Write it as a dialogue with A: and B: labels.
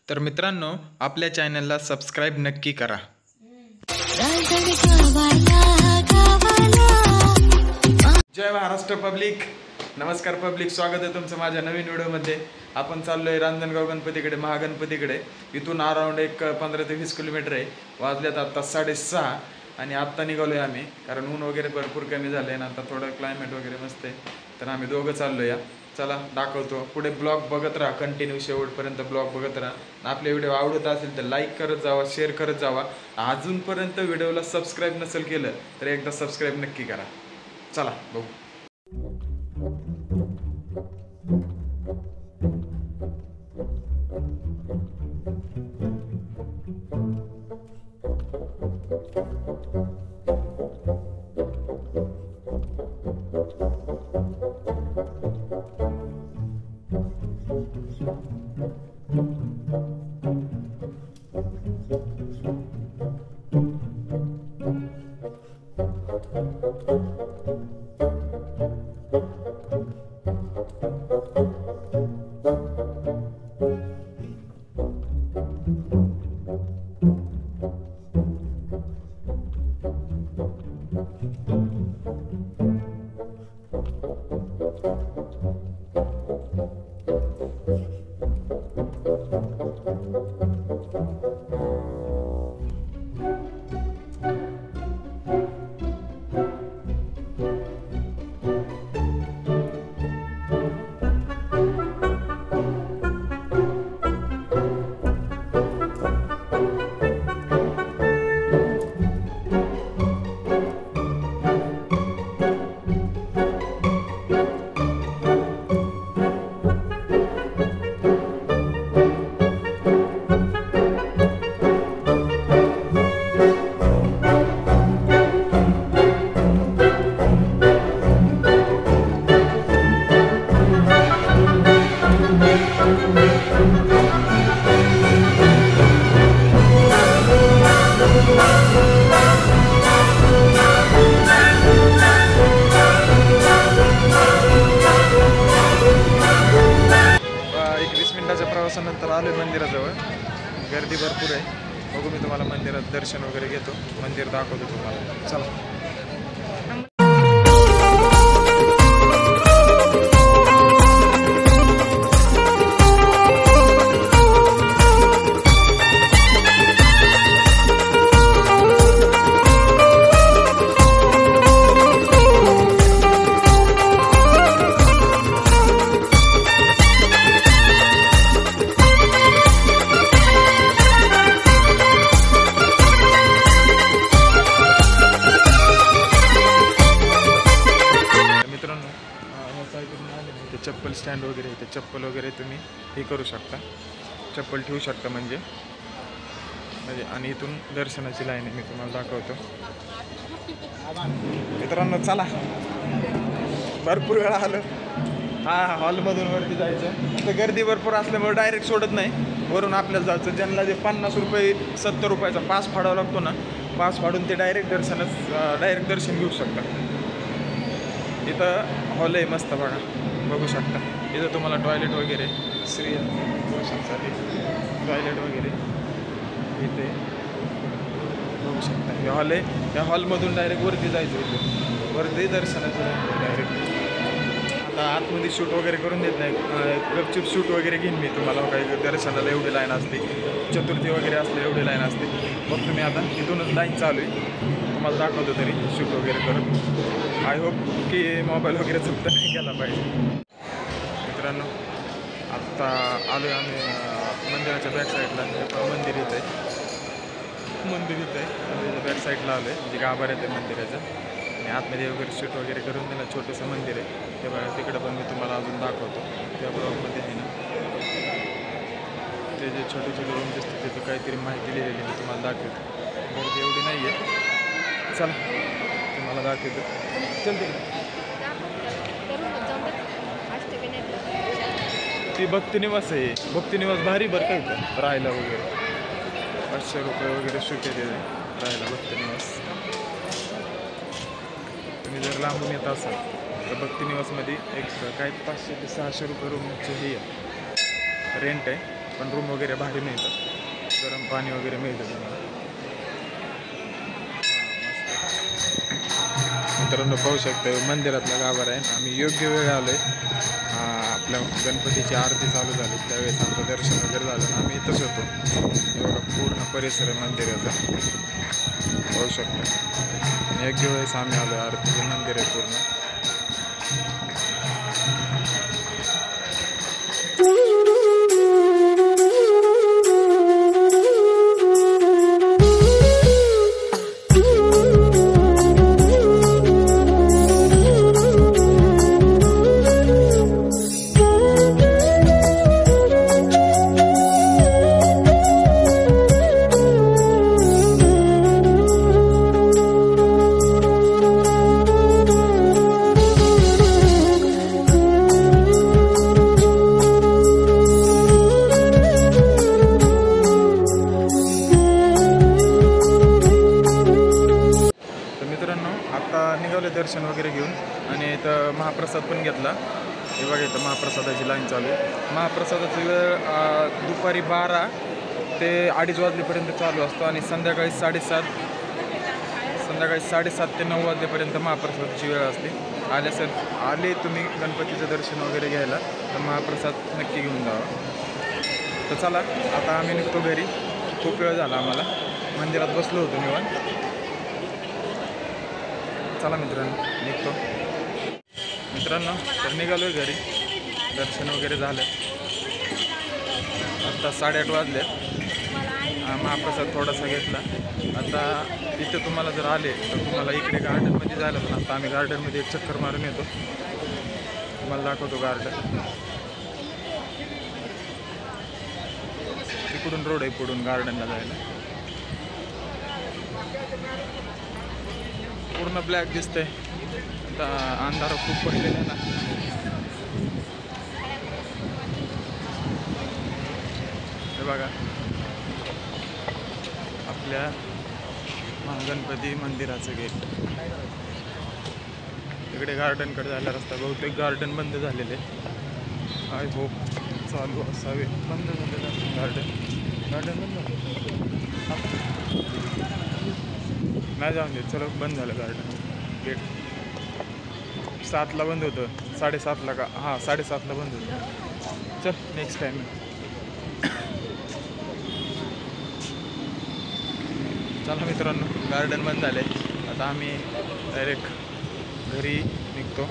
A: तर मित्रांनो, आपल्या चॅनलला सबस्क्राईब नक्की करा. जय महाराष्ट्र पब्लिक. नमस्कार पब्लिक, स्वागत आहे तुमचं माझ्या नवीन व्हिडिओमध्ये. आपण चाललोय रांजणगाव गणपतीकडे, महागणपतीकडे. इथून अराउंड एक 15 ते 20 किलोमीटर आहे. वाजल्यात आत्ता 6:30 आणि आत्ता निघालोय आम्ही, कारण ऊन वगैरे भरपूर कमी झालं आहे ना, आता थोडं क्लायमेट वगैरे मस्त आहे. तर आम्ही दोघं चाललो या. चला दाखवतो. पुढे ब्लॉग बघत राहा, कंटिन्यू शेवटपर्यंत ब्लॉग बघत राहा. आपले व्हिडिओ आवडत असेल तर लाईक करत जावा, शेअर करत जावा. अजूनपर्यंत व्हिडिओला सबस्क्राईब नसेल केलं तर एकदा सबस्क्राईब नक्की करा. चला बघू. प्रवासानंतर आलो मंदिराजवळ. गर्दी भरपूर आहे. बघू, मी तुम्हाला मंदिरात दर्शन वगैरे घेतो, मंदिर दाखवतो तुम्हाला. चला. चप्पल स्टँड वगैरे इथे चप्पल वगैरे तुम्ही हे करू शकता, चप्पल ठेवू शकता म्हणजे. आणि इथून दर्शनाची लाईन आहे, मी तुम्हाला दाखवतो. मित्रांनो चला, भरपूर वेळा आलो. हॉलमधून वरती जायचं. तर गर्दी भरपूर असल्यामुळे डायरेक्ट सोडत नाही, वरून आपल्याला जायचं. ज्यांना जे 50 रुपये 70 रुपयाचा पास फाडावा लागतो ना, पास फाडून ते डायरेक्ट दर्शन घेऊ शकता. इथं हॉल आहे मस्त, बघू शकता. इथं तुम्हाला टॉयलेट वगैरे पुरुषांसाठी टॉयलेट वगैरे इथे बघू शकता. हे हॉल आहे. या हॉलमधून डायरेक्ट वरती जायचं. इथे वरती दर्शनाचं डायरेक्ट. आता आतमध्ये शूट वगैरे करून देत नाही, गपचूप शूट वगैरे घेईन मी तुम्हाला. काही दर्शनाला एवढी लाईन असते, चतुर्थी वगैरे असते एवढी लाईन असते. मग तुम्ही आता इथूनच लाईन चालू आहे, तुम्हाला दाखवतो तरी शूट वगैरे करत. आय होप की मोबाईल वगैरे जप्त नाही केला पाहिजे. मित्रांनो आत्ता आलो आहे आम्ही मंदिराच्या बॅक साईडला. मंदिर इथं आहे, बॅक साईडला आलो आहे, म्हणजे गाभार येते मंदिराचं. आणि आतमध्ये वगैरे शूट वगैरे करून त्याला छोटंसं मंदिर आहे. ते बघा, तिकडं पण मी तुम्हाला अजून दाखवतो. त्या ब्लॉगमध्ये आहे ना, ते जे छोटे छोटे रूम दिसते त्याचं काहीतरी माहिती लिहिलेली मी तुम्हाला दाखवतो. गर्दी एवढी नाही आहे. चला तुम्हाला दाखवतो. चलते ती भक्तिनिवास आहे. भक्तिनिवास भारी बरं काय का राहायला वगैरे. 500 रुपये वगैरे शूट येते राहायला भक्तिनिवास. तुम्ही जर लांबून येत असाल तर भक्तिनिवासमध्ये एक काय 500 ते 600 रुपये रूमचे हे रेंट आहे. पण रूम वगैरे भारी मिळतात, गरम पाणी वगैरे मिळतं तुम्हाला. मित्रांनो पाहू शकता मंदिरातला गाभारा आहे. आम्ही योग्य वेळ आलो आहे. आपल्या गणपतीची आरती चालू झाली त्यावेळेस आमचं दर्शन वगैरे झालं आणि आम्ही इथंच होतो. एवढा पूर्ण परिसर आहे मंदिराचा, पाहू शकता. योग्य वेळेस आम्ही आलो, आरतीचे मंदिर आहे पूर्ण. निघाले दर्शन वगैरे घेऊन आणि इथं महाप्रसाद पण घेतला. हे बघा इथं महाप्रसादाची लाईन चालू आहे. महाप्रसादाची वेळ दुपारी 12 ते 2:30 वाजलेपर्यंत चालू असतो आणि संध्याकाळी 7:30 ते 9 वाजलेपर्यंत महाप्रसादाची वेळ असते. आले तुम्ही गणपतीचं दर्शन वगैरे घ्यायला तर महाप्रसाद नक्की घेऊन जावा. तर चला आता आम्ही निघतो घरी. खूप वेळ झाला आम्हाला, मंदिरात बसलो होतो निवांत. चला मित्रांनो निघतो. मित्रांनो तर निघालो घरी, दर्शन वगैरे झालं. आता 8:30 वाजले. महाप्रसाद थोडासा घेतला. आता इथे तुम्हाला जर आले तर तुम्हाला इकडे गार्डनमध्ये जायला पण आता आम्ही गार्डनमध्ये एक चक्कर मारून येतो. तुम्हाला दाखवतो गार्डन. इकडून रोड आहे पुढून गार्डनला जायला. पूर्ण ब्लॅक दिसतंय. आता अंधार खूप पडलेला आहे ना. हे बघा आपल्या गणपती मंदिराचं गेट. इकडे गार्डनकडे जायला रस्ता. बहुतेक गार्डन बंद झालेले. आय होप चालू असावे. बंद झालेलं गार्डन बंद झालं नाही, जाऊन दे. चलो बंद झालं गार्डन गेट. 7ला बंद होतं, 7:30ला का? हां 7:30ला बंद होतं. चल नेक्स्ट टाईम. चला मित्रांनो गार्डन बंद झालं आहे. आता आम्ही डायरेक्ट घरी निघतो.